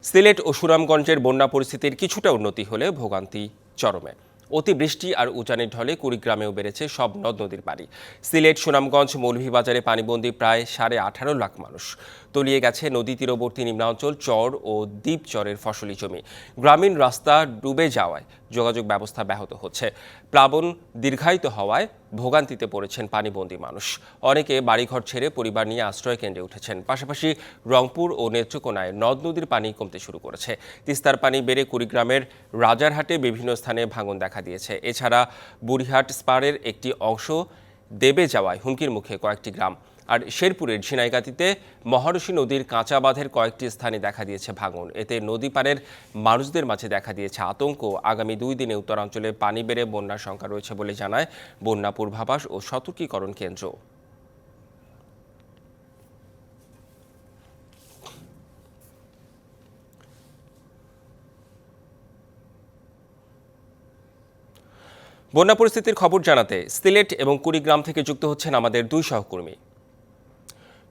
সিলেট ও সুনামগঞ্জের বন্যা পরিস্থিতির কিছুটা উন্নতি হলে ভোগান্তি চরমে। অতিবৃষ্টি আর উজানের ঢলে কুড়িগ্রামেও বেড়েছে সব নদ নদীর পানি। সিলেট সুনামগঞ্জ মৌলভীবাজারে পানিবন্দী প্রায় 18.5 লাখ মানুষ। তলিয়ে গেছে নদী তীরবর্তী নিম্নাঞ্চল, চর ও দ্বীপ চরের ফসলি জমি। গ্রামীণ রাস্তা ডুবে যাওয়ায় যোগাযোগ ব্যবস্থা ব্যাহত হচ্ছে। প্লাবন দীর্ঘায়িত হওয়ায় ভোগান্তিতে পড়েছেন পানিবন্দী মানুষ। অনেকে বাড়িঘর ছেড়ে পরিবার নিয়ে আশ্রয় কেন্দ্রে উঠেছেন। পাশাপাশি রংপুর ও নেত্রকোনায় নদ নদীর পানি কমতে শুরু করেছে। তিস্তার পানি বেড়ে কুড়িগ্রামের রাজারহাটে বিভিন্ন স্থানে ভাঙন দেখা দিয়েছে। এছাড়া বুড়িহাট স্পারের একটি অংশ দেবে যাওয়ায় হুমকির মুখে কয়েকটি গ্রাম। আর শেরপুরের ঝিনাইগাতিতে মহারশী নদীর কাঁচা বাঁধের কয়েকটি স্থানে দেখা দিয়েছে ভাঙন। এতে নদী পাড়ের মানুষদের মাঝে দেখা দিয়েছে আতঙ্ক। আগামী 2 দিনে উত্তরাঞ্চলে পানি বেড়ে বন্যার শঙ্কা রয়েছে বলে জানায় বন্যা পূর্বাভাস ও সতর্কীকরণ কেন্দ্র। বন্যা পরিস্থিতির খবর জানাতে সিলেট এবং কুড়িগ্রাম থেকে যুক্ত হচ্ছেন আমাদের 2 সহকর্মী।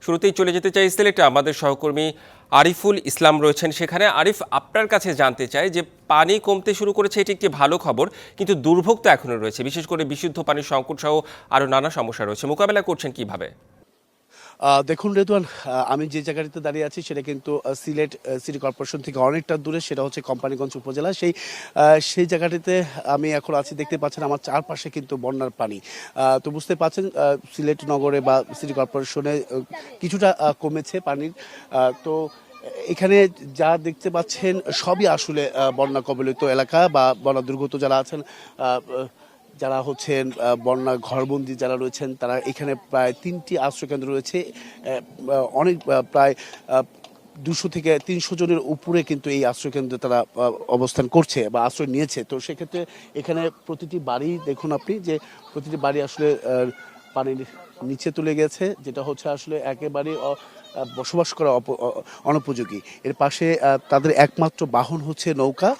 শুরুতেই চলে যেতে চাই সিলেটে, আমাদের সহকর্মী আরিফুল ইসলাম রয়েছেন সেখানে। আরিফ, আপনার কাছে জানতে চাই যে পানি কমতে শুরু করেছে, এটি একটি ভালো খবর, কিন্তু দুর্ভোগ তো এখনও রয়েছে, বিশেষ করে বিশুদ্ধ পানির সংকট সহ আরও নানা সমস্যা রয়েছে। মোকাবেলা করছেন কিভাবে? দেখুন রেদওয়ান, আমি যে জায়গাটিতে দাঁড়িয়ে আছি সেটা কিন্তু সিলেট সিটি কর্পোরেশন থেকে অনেকটা দূরে। সেটা হচ্ছে কোম্পানিগঞ্জ উপজেলা। সেই জায়গাটিতে আমি এখন আছি। দেখতে পাচ্ছেন আমার চারপাশে কিন্তু বন্যার পানি। তো বুঝতে পারছেন সিলেট নগরে বা সিটি কর্পোরেশনে কিছুটা কমেছে পানির। তো এখানে যা দেখতে পাচ্ছেন সবই আসলে বন্যা কবলিত এলাকা বা বন্যা দুর্গত যারা আছেন, যারা হচ্ছেন বন্যা ঘরবন্দি যারা রয়েছেন, তারা এখানে প্রায় 3টি আশ্রয়কেন্দ্র রয়েছে। অনেক প্রায় 200 থেকে 300 জনের উপরে কিন্তু এই আশ্রয়কেন্দ্রে তারা অবস্থান করছে বা আশ্রয় নিয়েছে। তো সেক্ষেত্রে এখানে প্রতিটি বাড়ি দেখুন আপনি, যে প্রতিটি বাড়ি আসলে পানির নিচে তুলে গেছে, যেটা হচ্ছে আসলে একেবারে বসবাস করা অনুপযোগী। এর পাশে তাদের একমাত্র বাহন হচ্ছে নৌকা।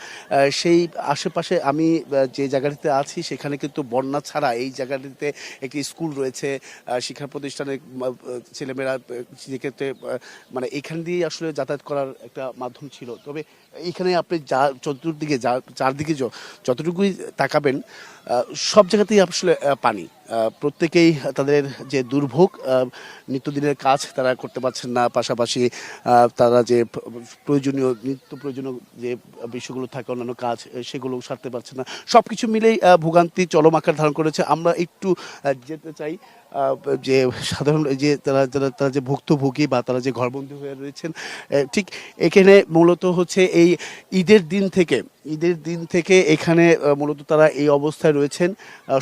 সেই আশেপাশে আমি যে জায়গাটিতে আছি সেখানে কিন্তু বন্যা ছাড়া এই জায়গাটিতে একটি স্কুল রয়েছে, শিক্ষা প্রতিষ্ঠানের ছেলেমেয়েরা সেক্ষেত্রে মানে এখান দিয়ে আসলে যাতায়াত করার একটা মাধ্যম ছিল। তবে এখানে আপনি যা চতুর্দিকে চারদিকে যতটুকুই তাকাবেন সব জায়গাতেই আসলে পানি। প্রত্যেকেই তাদের যে দুর্ভোগ, নিত্যদিনের কাজ তারা করতে পারছেন না, পাশাপাশি তারা যে নিত্য প্রয়োজনীয় যে বিষয়গুলো থাকে অন্যান্য কাজ সেগুলো সারতে পারছে না। সব কিছু মিলেই ভোগান্তি চরম আকার ধারণ করেছে। আমরা একটু যেতে চাই যে সাধারণ যে তারা যে ভুক্তভোগী বা তারা যে ঘরবন্দি হয়ে রয়েছেন, ঠিক এখানে মূলত হচ্ছে এই ঈদের দিন থেকে এখানে মূলত তারা এই অবস্থায় রয়েছেন।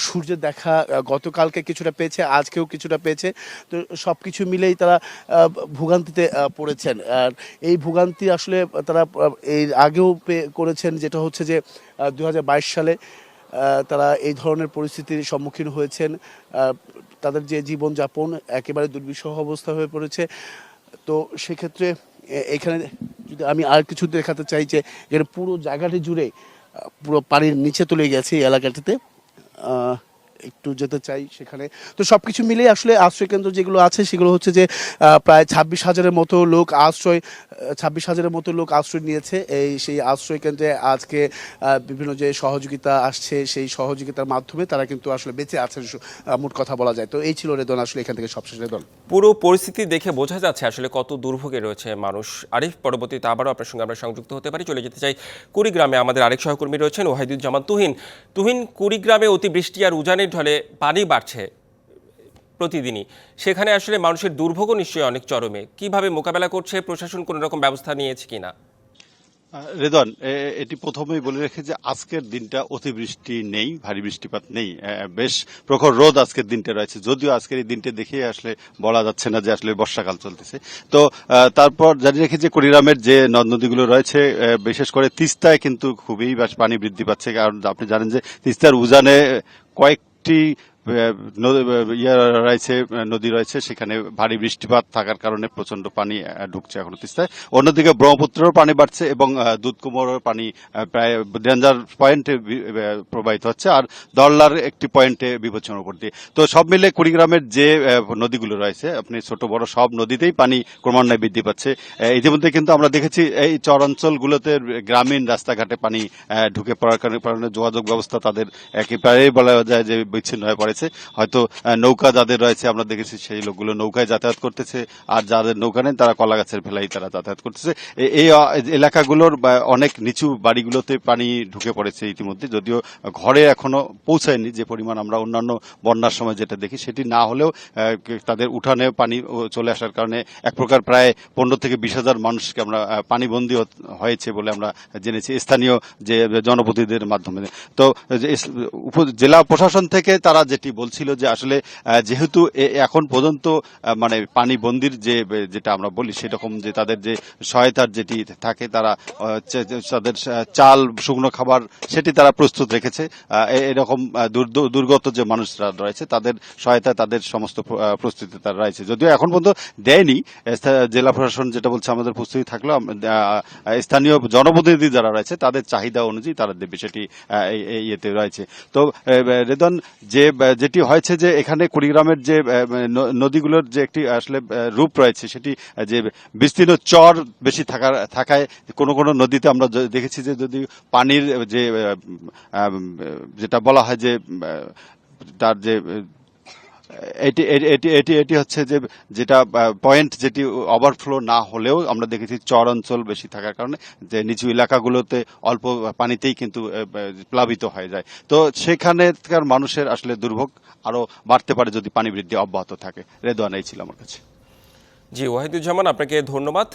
সূর্যের দেখা গতকালকে কিছুটা পেয়েছে, আজকেও কিছুটা পেয়েছে। তো সব কিছু মিলেই তারা ভোগান্তিতে পড়েছেন। আর এই ভোগান্তি আসলে তারা এর আগেও করেছেন, যেটা হচ্ছে যে 2022 সালে তারা এই ধরনের পরিস্থিতির সম্মুখীন হয়েছেন। তাদের যে জীবনযাপন একেবারে দুর্বিষহ অবস্থা হয়ে পড়েছে। তো সেক্ষেত্রে এখানে যদি আমি আর কিছু দেখাতে চাই, যে এখানে পুরো জায়গাটি জুড়ে পুরো পানির নিচে তুলে গেছে এই এলাকাটিতে। একটু যেতে চাই সেখানে। তো সব কিছু মিলিয়ে আসলে আশ্রয়কেন্দ্র যেগুলো আছে সেগুলো হচ্ছে যে প্রায় 26,000-এর মতো লোক আশ্রয় নিয়েছে। সেই আশ্রয় কেন্দ্রে আজকে বিভিন্ন যে সহযোগিতা আসছে সেই সহযোগিতার মাধ্যমে তারা কিন্তু আসলে বেঁচে আছেন, মোট কথা বলা যায়। তো এই ছিল রেদন আসলে এখান থেকে সবশেষ রেদন। পুরো পরিস্থিতি দেখে বোঝা যাচ্ছে আসলে কত দুর্ভোগে রয়েছে মানুষ। আরিফ, পরবর্তীতে আবারও আপনার সঙ্গে আমরা সংযুক্ত হতে পারি। চলে যেতে চাই কুড়িগ্রামে, আমাদের আরেক সহকর্মী রয়েছেন ওয়াহিদুজ্জামান তুহিন। কুড়িগ্রামে অতিবৃষ্টি আর উজানের ঢলে পানি বাড়ছে প্রতিদিনই, সেখানে আসলে মানুষের দুর্ভোগও নিশ্চয়ই অনেক চরমে। কিভাবে মোকাবেলা করছে প্রশাসন, কোনো রকম ব্যবস্থা নিয়েছে কিনা? রেদন, এটি প্রথমেই বলে রেখে যে আজকের দিনটা অতিবৃষ্টি নেই, ভারী বৃষ্টিপাত নেই, বেশ প্রখর রোদ আজকের দিনটা রয়েছে। যদিও আজকের এই দিনটা দেখে আসলে বলা যাচ্ছে না যে আসলে বর্ষাকাল চলতেছে। তো তারপর জানিয়ে রেখে যে কুড়িগ্রামের যে নদ নদীগুলো রয়েছে, বিশেষ করে তিস্তায় কিন্তু খুবই পানি বৃদ্ধি পাচ্ছে। কারণ আপনি জানেন যে তিস্তার উজানে কয়েকটি রয়েছে, নদী রয়েছে, সেখানে ভারী বৃষ্টিপাত থাকার কারণে প্রচন্ড পানি ঢুকছে এখন তিস্তায়। অন্যদিকে ব্রহ্মপুত্রের পানি বাড়ছে এবং দুধকুমারের পানি প্রায় ডেঞ্জার পয়েন্টে প্রবাহিত হচ্ছে, আর দরলার একটি পয়েন্টে বিপজ্জনক উপর দিয়ে। তো সব মিলে কুড়িগ্রামের যে নদীগুলো রয়েছে, আপনি ছোট বড় সব নদীতেই পানি ক্রমান্বয়ে বৃদ্ধি পাচ্ছে। ইতিমধ্যে কিন্তু আমরা দেখেছি এই চর অঞ্চলগুলোতে গ্রামীণ রাস্তাঘাটে পানি ঢুকে পড়ার কারণে যোগাযোগ ব্যবস্থা তাদের একেবারেই বলা যায় যে বিচ্ছিন্ন হয়ে পড়েছে। হয়তো নৌকা যাদের রয়েছে আমরা দেখেছি সেই লোকগুলো নৌকায় যাতায়াত করতেছে, আর যাদের নৌকা নেই তারা কলা গাছের ভেলাই তারা যাতায়াত করতেছে। এই এলাকাগুলোর অনেক নিচু বাড়িগুলোতে পানি ঢুকে পড়েছে ইতিমধ্যে, যদিও ঘরে এখনো পৌঁছায়নি যে পরিমাণ আমরা অন্যান্য বন্যার সময় যেটা দেখি সেটি না হলেও তাদের উঠানে পানি চলে আসার কারণে এক প্রকার প্রায় 15 থেকে 20,000 মানুষকে আমরা পানিবন্দী হয়েছে বলে আমরা জেনেছি স্থানীয় যে জনপ্রতিনিধিদের মাধ্যমে। তো জেলা প্রশাসন থেকে তারা যেটি বলছিল যে আসলে যেহেতু এখন পর্যন্ত মানে পানিবন্দির যেটা আমরা বলি সেরকম যে তাদের যে সহায়তার যেটি থাকে, তারা তাদের চাল শুকনো খাবার সেটি তারা প্রস্তুত রেখেছে। এরকম দুর্গত যে মানুষরা রয়েছে তাদের সহায়তা, তাদের সমস্ত প্রস্তুতি তারা রয়েছে, যদিও এখন পর্যন্ত দেয়নি। জেলা প্রশাসন যেটা বলছে আমাদের প্রস্তুতি থাকলেও স্থানীয় জনপ্রতিনিধি যারা রয়েছে তাদের চাহিদা অনুযায়ী তারা দেবে, সেটি ইয়েতে রয়েছে। তো রেদন যেটি হয়েছে যে এখানে কুড়িগ্রামের যে নদীগুলোর যে একটি আসলে রূপ রয়েছে, সেটি যে বিস্তীর্ণ চর বেশি থাকায় কোনো কোনো নদীতে আমরা দেখেছি যে যদি পানির যে যেটা বলা হয় যে তার যে এটি এটি এটি এটি হচ্ছে যে যেটা পয়েন্ট যেটি ওভারফ্লো না হলেও আমরা দেখেছি চর অঞ্চল বেশি থাকার কারণে যে নিচু এলাকাগুলোতে অল্প পানিতেই কিন্তু প্লাবিত হয়ে যায়। তো সেখানকার মানুষের আসলে দুর্ভোগ আরো বাড়তে পারে যদি পানি বৃদ্ধি অব্যাহত থাকে। রেদওয়ান, এই ছিল আমার কাছে। জি ওয়াহিদুজ্জামান, আপনাকে ধন্যবাদ।